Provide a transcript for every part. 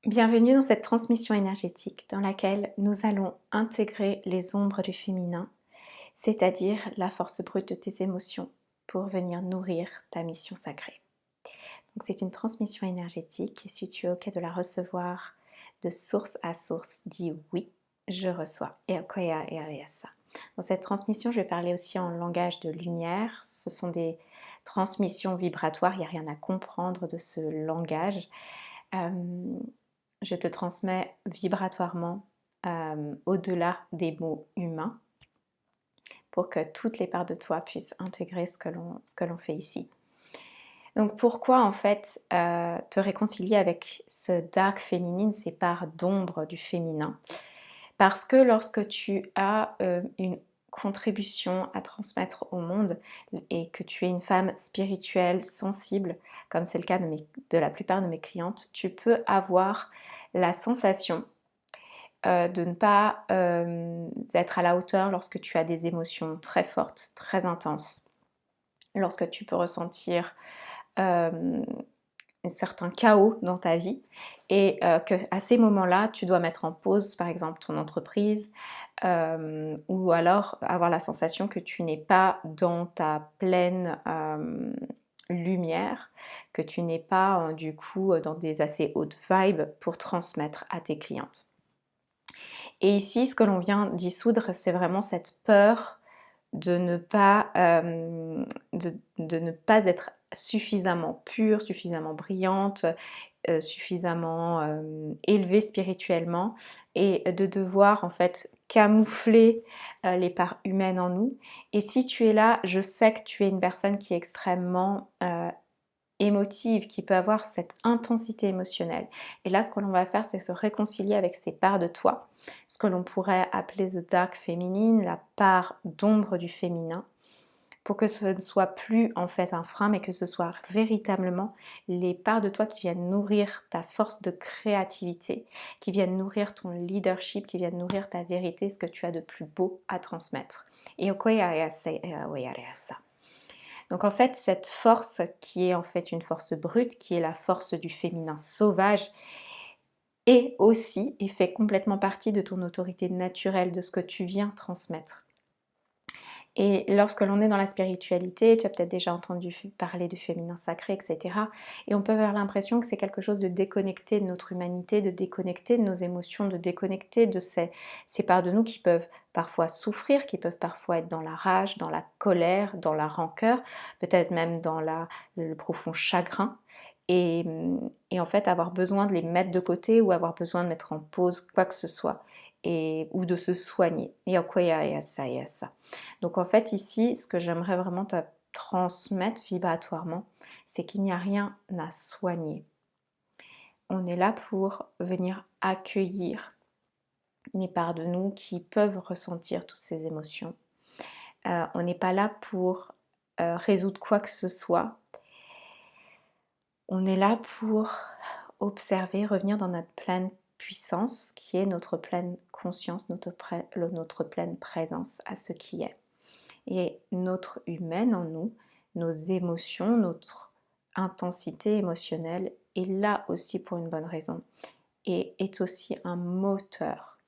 Bienvenue dans cette transmission énergétique dans laquelle nous allons intégrer les ombres du féminin, c'est-à-dire la force brute de tes émotions pour venir nourrir ta mission sacrée. Donc c'est une transmission énergétique et si tu es OK de la recevoir de source à source, dis oui, je reçois. Et Okoya et Ayasa. Dans cette transmission, je vais parler aussi en langage de lumière. Ce sont des transmissions vibratoires, il n'y a rien à comprendre de ce langage. Je te transmets vibratoirement au-delà des mots humains pour que toutes les parts de toi puissent intégrer ce que l'on fait ici. Donc pourquoi en fait te réconcilier avec ce dark féminine, ces parts d'ombre du féminin? Parce que lorsque tu as une contribution à transmettre au monde et que tu es une femme spirituelle, sensible, comme c'est le cas de la plupart de mes clientes, tu peux avoir la sensation de ne pas être à la hauteur lorsque tu as des émotions très fortes, très intenses, lorsque tu peux ressentir un certain chaos dans ta vie et qu'à ces moments-là, tu dois mettre en pause par exemple ton entreprise ou alors avoir la sensation que tu n'es pas dans ta pleine lumière, que tu n'es pas du coup dans des assez hautes vibes pour transmettre à tes clientes. Et ici, ce que l'on vient dissoudre, c'est vraiment cette peur de ne pas, de ne pas être suffisamment pure, suffisamment brillante, suffisamment élevée spirituellement et de devoir en fait camoufler les parts humaines en nous. Et si tu es là, je sais que tu es une personne qui est extrêmement émotive, qui peut avoir cette intensité émotionnelle. Et là, ce que l'on va faire, c'est se réconcilier avec ces parts de toi, ce que l'on pourrait appeler the dark féminine, la part d'ombre du féminin, pour que ce ne soit plus en fait un frein, mais que ce soit véritablement les parts de toi qui viennent nourrir ta force de créativité, qui viennent nourrir ton leadership, qui viennent nourrir ta vérité, ce que tu as de plus beau à transmettre. Et ça. Donc en fait, cette force qui est en fait une force brute, qui est la force du féminin sauvage, est aussi et fait complètement partie de ton autorité naturelle, de ce que tu viens transmettre. Et lorsque l'on est dans la spiritualité, tu as peut-être déjà entendu parler du féminin sacré, etc. Et on peut avoir l'impression que c'est quelque chose de déconnecté de notre humanité, de déconnecté de nos émotions, de déconnecté de ces parts de nous qui peuvent parfois souffrir, qui peuvent parfois être dans la rage, dans la colère, dans la rancœur, peut-être même dans le profond chagrin. Et en fait, avoir besoin de les mettre de côté ou avoir besoin de mettre en pause quoi que ce soit ou de se soigner. Et à quoi il y a ça, il y a ça. Donc en fait ici, ce que j'aimerais vraiment te transmettre vibratoirement, c'est qu'il n'y a rien à soigner. On est là pour venir accueillir les parts de nous qui peuvent ressentir toutes ces émotions. On n'est pas là pour résoudre quoi que ce soit. On est là pour observer, revenir dans notre pleine puissance, qui est notre pleine conscience, notre pleine présence à ce qui est. Et notre humaine en nous, nos émotions, notre intensité émotionnelle est là aussi pour une bonne raison et est aussi un moteur.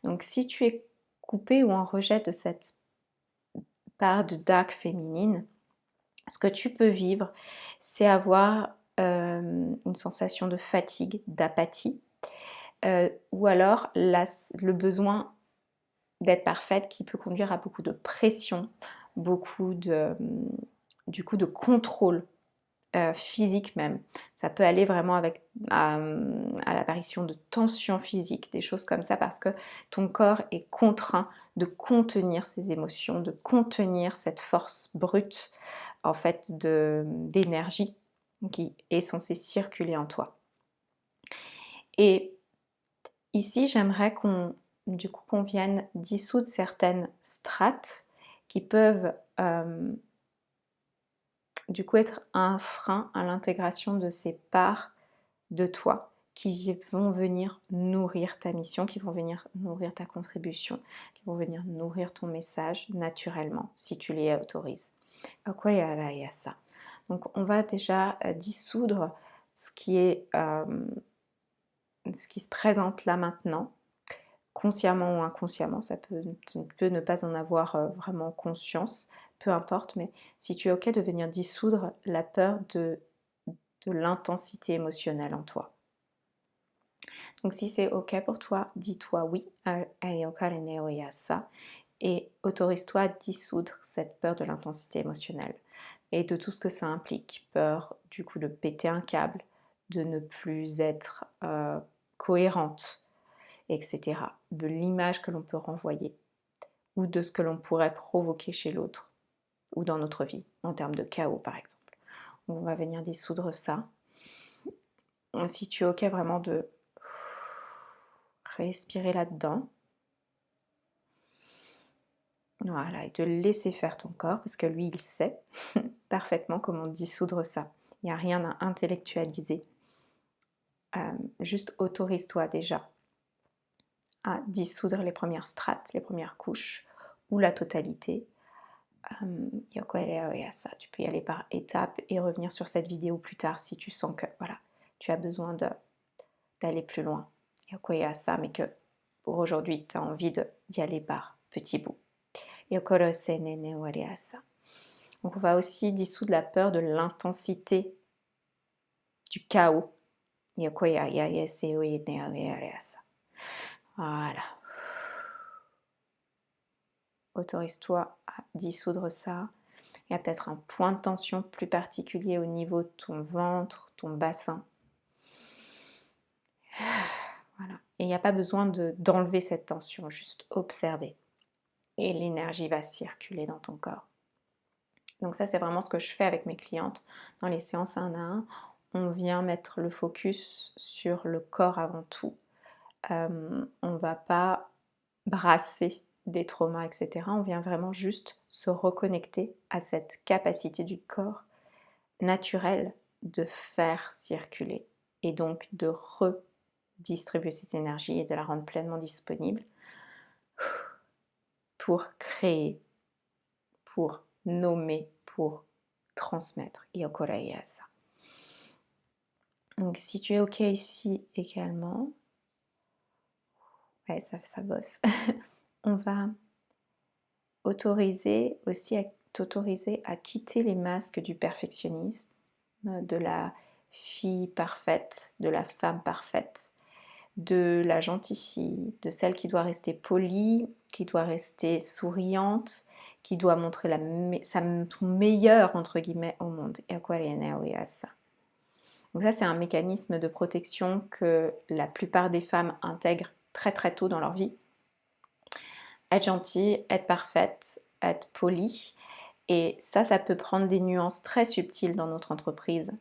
Donc si tu es coupé ou en rejet de cette part de dark féminine, ce que tu peux vivre, c'est avoir une sensation de fatigue, d'apathie, ou alors le besoin d'être parfaite qui peut conduire à beaucoup de pression, beaucoup du coup de contrôle physique même. Ça peut aller vraiment à l'apparition de tensions physiques, des choses comme ça parce que ton corps est contraint de contenir ses émotions, de contenir cette force brute en fait d'énergie qui est censée circuler en toi. Et ici, j'aimerais qu'on vienne dissoudre certaines strates qui peuvent du coup être un frein à l'intégration de ces parts de toi qui vont venir nourrir ta mission, qui vont venir nourrir ta contribution, qui vont venir nourrir ton message naturellement si tu les autorises. À quoi il y a ça? Donc on va déjà dissoudre ce qui se présente là maintenant, consciemment ou inconsciemment, tu peux ne pas en avoir vraiment conscience, peu importe, mais si tu es OK de venir dissoudre la peur de l'intensité émotionnelle en toi. Donc si c'est OK pour toi, dis-toi oui à ça et autorise-toi à dissoudre cette peur de l'intensité émotionnelle et de tout ce que ça implique. Peur du coup de péter un câble, de ne plus être cohérente, etc. De l'image que l'on peut renvoyer ou de ce que l'on pourrait provoquer chez l'autre ou dans notre vie, en termes de chaos par exemple. On va venir dissoudre ça. Si tu es OK vraiment de respirer là-dedans, voilà, et de laisser faire ton corps, parce que lui, il sait parfaitement comment dissoudre ça. Il n'y a rien à intellectualiser. Juste autorise-toi déjà à dissoudre les premières strates, les premières couches, ou la totalité. Ça, tu peux y aller par étapes et revenir sur cette vidéo plus tard si tu sens que voilà, tu as besoin d'aller plus loin. Ça, mais que pour aujourd'hui, tu as envie d'y aller par petits bouts. Donc on va aussi dissoudre la peur de l'intensité du chaos. Voilà. Autorise-toi à dissoudre ça. Il y a peut-être un point de tension plus particulier au niveau de ton ventre, ton bassin. Voilà. Et il n'y a pas besoin d'enlever cette tension, juste observer. Et l'énergie va circuler dans ton corps. Donc ça, c'est vraiment ce que je fais avec mes clientes dans les séances 1 à 1. On vient mettre le focus sur le corps avant tout. On ne va pas brasser des traumas, etc. On vient vraiment juste se reconnecter à cette capacité du corps naturel de faire circuler et donc de redistribuer cette énergie et de la rendre pleinement disponible pour créer, pour nommer, pour transmettre. Ça. Donc si tu es OK ici également, ouais, ça bosse. On va autoriser aussi à t'autoriser à quitter les masques du perfectionnisme, de la fille parfaite, de la femme parfaite, de la gentille fille, de celle qui doit rester polie, qui doit rester souriante, qui doit montrer son meilleur entre guillemets au monde. Et ça. Donc ça, c'est un mécanisme de protection que la plupart des femmes intègrent très très tôt dans leur vie. Être gentille, être parfaite, être polie. Et ça peut prendre des nuances très subtiles dans notre entreprise.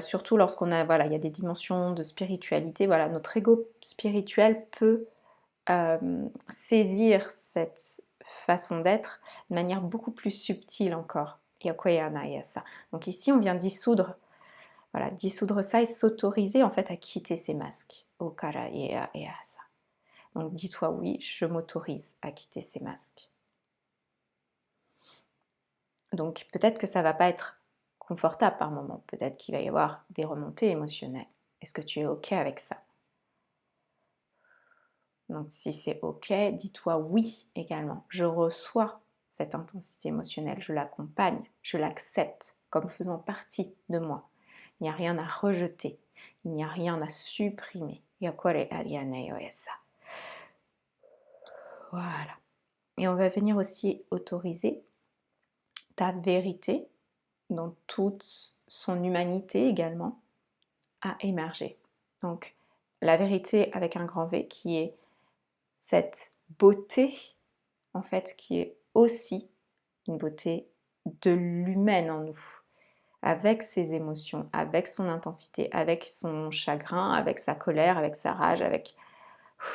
Surtout lorsqu'on a, voilà, il y a des dimensions de spiritualité. Voilà, notre ego spirituel peut saisir cette façon d'être de manière beaucoup plus subtile encore. Ça. Donc ici, on vient dissoudre, voilà, dissoudre ça et s'autoriser en fait à quitter ces masques. Ça. Donc dis-toi oui, je m'autorise à quitter ces masques. Donc peut-être que ça va pas être confortable par moment, peut-être qu'il va y avoir des remontées émotionnelles. Est-ce que tu es OK avec ça? Donc si c'est OK, dis-toi oui également. Je reçois cette intensité émotionnelle, je l'accompagne, je l'accepte comme faisant partie de moi. Il n'y a rien à rejeter, il n'y a rien à supprimer. Voilà. Et on va venir aussi autoriser ta vérité dans toute son humanité également à émerger. Donc la vérité avec un grand V qui est cette beauté en fait qui est aussi une beauté de l'humaine en nous, avec ses émotions, avec son intensité, avec son chagrin, avec sa colère, avec sa rage, avec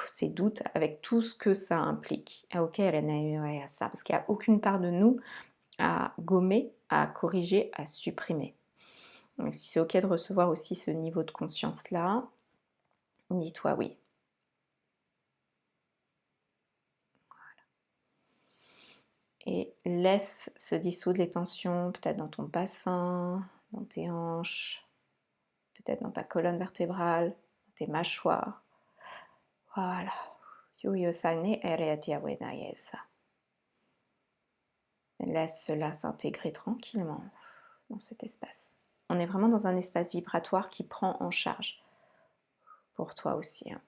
ses doutes, avec tout ce que ça implique. Ok, ça, parce qu'il n'y a aucune part de nous à gommer, à corriger, à supprimer. Donc si c'est ok de recevoir aussi ce niveau de conscience-là, dis-toi oui. Et laisse se dissoudre les tensions, peut-être dans ton bassin, dans tes hanches, peut-être dans ta colonne vertébrale, dans tes mâchoires. Voilà. Laisse cela s'intégrer tranquillement dans cet espace. On est vraiment dans un espace vibratoire qui prend en charge pour toi aussi, hein.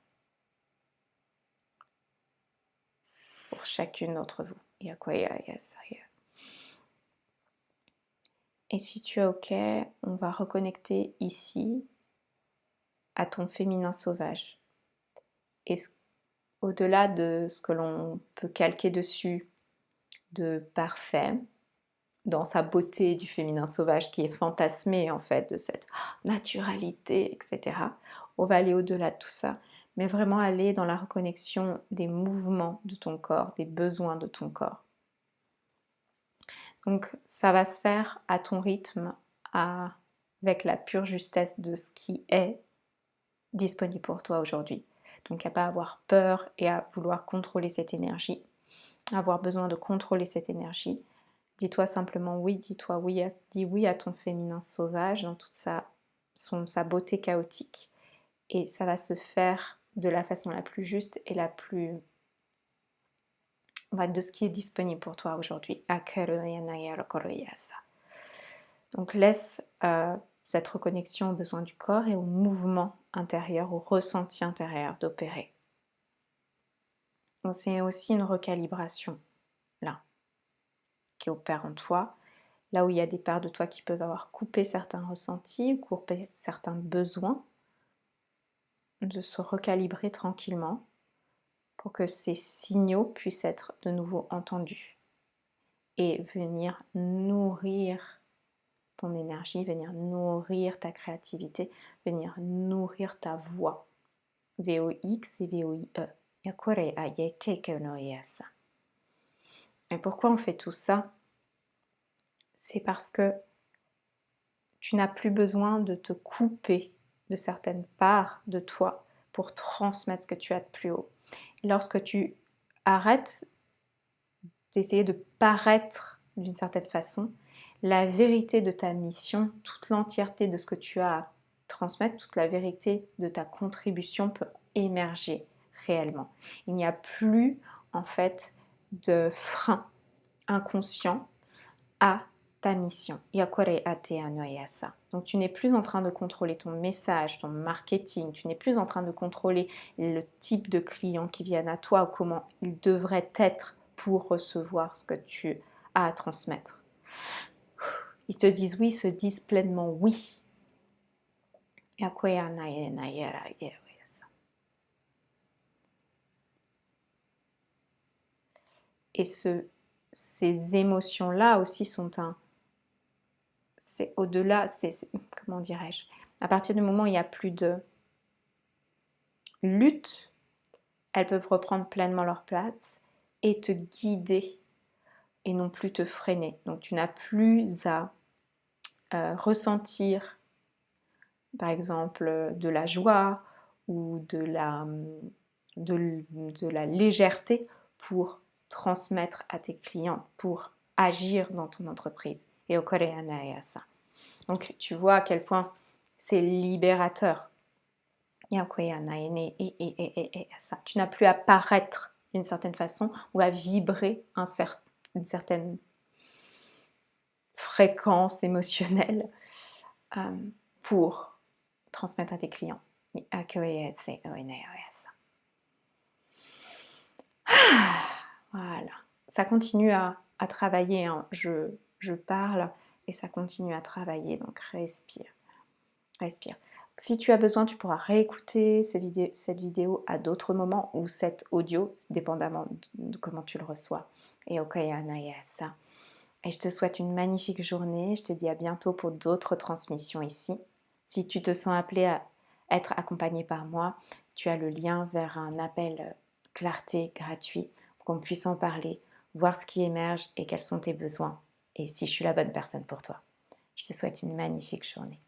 Pour chacune d'entre vous. Et si tu es OK, on va reconnecter ici à ton féminin sauvage. Et au-delà de ce que l'on peut calquer dessus de parfait, dans sa beauté du féminin sauvage qui est fantasmé en fait, de cette naturalité, etc. On va aller au-delà de tout ça, mais vraiment aller dans la reconnexion des mouvements de ton corps, des besoins de ton corps. Donc ça va se faire à ton rythme, avec la pure justesse de ce qui est disponible pour toi aujourd'hui. Donc à pas avoir peur et à vouloir contrôler cette énergie, avoir besoin de contrôler cette énergie. Dis-toi simplement oui, dis oui à ton féminin sauvage dans toute sa beauté chaotique. Et ça va se faire de la façon la plus juste et la plus de ce qui est disponible pour toi aujourd'hui. Donc laisse cette reconnexion aux besoins du corps et au mouvement intérieur, au ressenti intérieur d'opérer. Donc c'est aussi une recalibration là qui opère en toi, là où il y a des parts de toi qui peuvent avoir coupé certains ressentis, coupé certains besoins, de se recalibrer tranquillement pour que ces signaux puissent être de nouveau entendus et venir nourrir ton énergie, venir nourrir ta créativité, venir nourrir ta voix. VOX et VOIE. Et pourquoi on fait tout ça? C'est parce que tu n'as plus besoin de te couper de certaines parts de toi pour transmettre ce que tu as de plus haut. Et lorsque tu arrêtes d'essayer de paraître d'une certaine façon, la vérité de ta mission, toute l'entièreté de ce que tu as à transmettre, toute la vérité de ta contribution peut émerger réellement. Il n'y a plus en fait de frein inconscient à ta mission. Donc tu n'es plus en train de contrôler ton message, ton marketing, tu n'es plus en train de contrôler le type de clients qui viennent à toi ou comment ils devraient être pour recevoir ce que tu as à transmettre. Ils te disent oui, ils se disent pleinement oui. Et ces émotions-là aussi sont c'est au-delà, comment dirais-je, à partir du moment où il n'y a plus de lutte, elles peuvent reprendre pleinement leur place et te guider et non plus te freiner. Donc tu n'as plus à ressentir par exemple de la joie ou de la légèreté pour transmettre à tes clients, pour agir dans ton entreprise. Et au Koreana ça. Donc tu vois à quel point c'est libérateur. Tu n'as plus à paraître d'une certaine façon ou à vibrer une certaine fréquence émotionnelle pour transmettre à tes clients. Voilà. Ça continue à travailler. Hein. Je parle et ça continue à travailler. Donc respire. Respire. Si tu as besoin, tu pourras réécouter cette vidéo à d'autres moments ou cet audio, dépendamment de comment tu le reçois. Et ça. Et je te souhaite une magnifique journée. Je te dis à bientôt pour d'autres transmissions ici. Si tu te sens appelé à être accompagné par moi, tu as le lien vers un appel clarté gratuit pour qu'on puisse en parler, voir ce qui émerge et quels sont tes besoins. Et si je suis la bonne personne pour toi. Je te souhaite une magnifique journée.